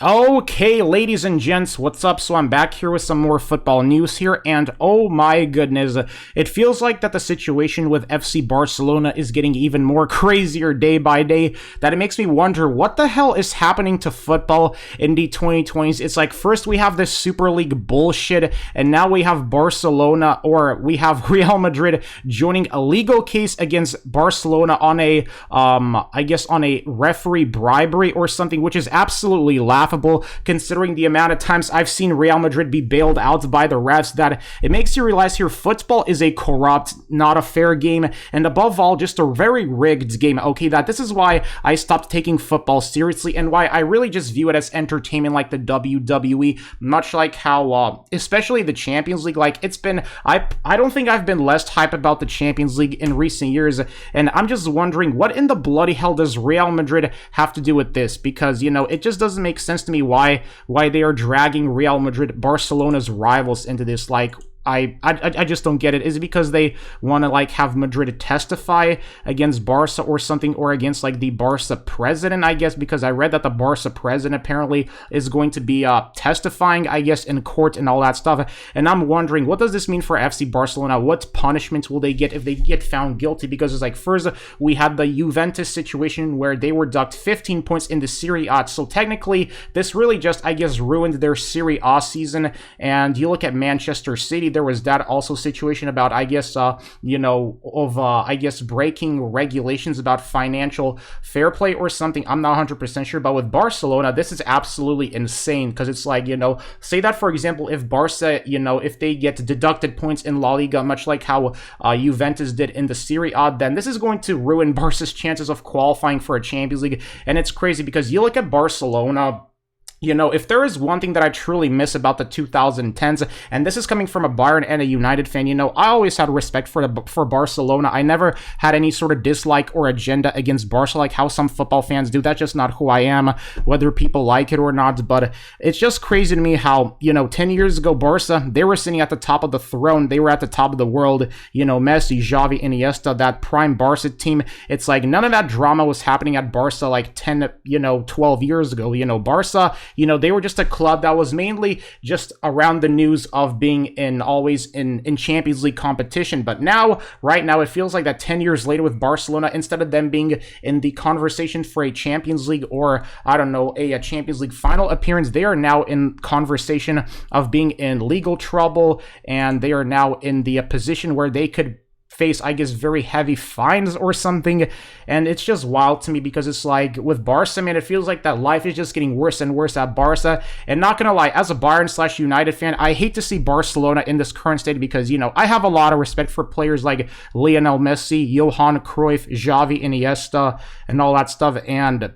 Okay, ladies and gents, what's up? So I'm back here with some more football news here, and oh my goodness, it feels like that the situation with FC Barcelona is getting even more crazier day by day, that it makes me wonder what the hell is happening to football in the 2020s. It's like first we have this Super League bullshit, and now we have Barcelona, or we have Real Madrid joining a legal case against Barcelona on a, I guess on a referee bribery or something, which is absolutely laughable considering the amount of times I've seen Real Madrid be bailed out by the refs, that it makes you realize here football is a corrupt, not a fair game, and above all, just a very rigged game. Okay, that this is why I stopped taking football seriously and why I really just view it as entertainment like the WWE, much like how, especially the Champions League, like it's been, I don't think I've been less hype about the Champions League in recent years, and I'm just wondering what in the bloody hell does Real Madrid have to do with this, because, you know, it just doesn't make sense to me why they are dragging Real Madrid, Barcelona's rivals, into this. Like, I just don't get it. Is it because they want to like have Madrid testify against Barca or something, or against like the Barca president, I guess, because I read that the Barca president apparently is going to be testifying, I guess, in court and all that stuff. And I'm wondering, what does this mean for FC Barcelona? What punishments will they get if they get found guilty? Because it's like, first we had the Juventus situation where they were docked 15 points in the Serie A. So technically this really just, I guess, ruined their Serie A season. And you look at Manchester City, there was that also situation about, I guess, you know, of, I guess, breaking regulations about financial fair play or something. I'm not 100% sure, but with Barcelona, this is absolutely insane, because it's like, you know, say that, for example, if Barca, you know, if they get deducted points in La Liga, much like how Juventus did in the Serie A, then this is going to ruin Barca's chances of qualifying for a Champions League. And it's crazy because you look at Barcelona. You know, if there is one thing that I truly miss about the 2010s, and this is coming from a Bayern and a United fan, you know, I always had respect for Barcelona. I never had any sort of dislike or agenda against Barca like how some football fans do. That's just not who I am, whether people like it or not. But it's just crazy to me how, you know, 10 years ago, Barca, they were sitting at the top of the throne. They were at the top of the world. You know, Messi, Xavi, Iniesta, that prime Barca team. It's like none of that drama was happening at Barca like 10, you know, 12 years ago. You know, Barca, you know, they were just a club that was mainly just around the news of being always in Champions League competition. But now, right now, it feels like that 10 years later with Barcelona, instead of them being in the conversation for a Champions League or, I don't know, a Champions League final appearance, they are now in conversation of being in legal trouble, and they are now in the position where they could face, I guess, very heavy fines or something. And it's just wild to me, because it's like with Barca, man, it feels like that life is just getting worse and worse at Barca. And not gonna lie, as a Bayern / United fan, I hate to see Barcelona in this current state, because, you know, I have a lot of respect for players like Lionel Messi, Johan Cruyff, Xavi, Iniesta, and all that stuff. And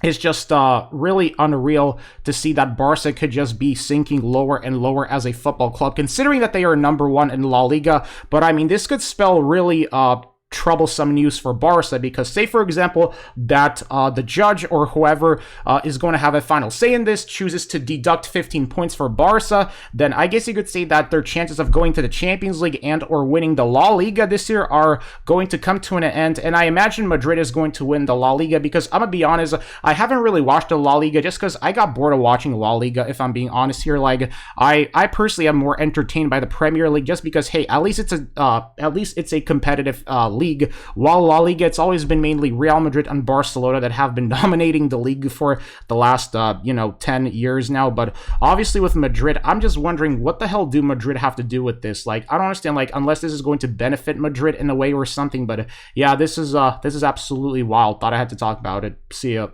it's just really unreal to see that Barca could just be sinking lower and lower as a football club, considering that they are number one in La Liga. But I mean, this could spell really troublesome news for Barca, because say, for example, that the judge or whoever is going to have a final say in this chooses to deduct 15 points for Barca, then I guess you could say that their chances of going to the Champions League and or winning the La Liga this year are going to come to an end. And I imagine Madrid is going to win the La Liga, because I'm gonna be honest, I haven't really watched the La Liga just because I got bored of watching La Liga, if I'm being honest here. Like, I personally am more entertained by the Premier League, just because, hey, at least it's a competitive league, while La Liga, it's always been mainly Real Madrid and Barcelona that have been dominating the league for the last, 10 years now. But obviously with Madrid, I'm just wondering, what the hell do Madrid have to do with this? Like, I don't understand, like, unless this is going to benefit Madrid in a way or something. But yeah, this is absolutely wild. Thought I had to talk about it. See ya.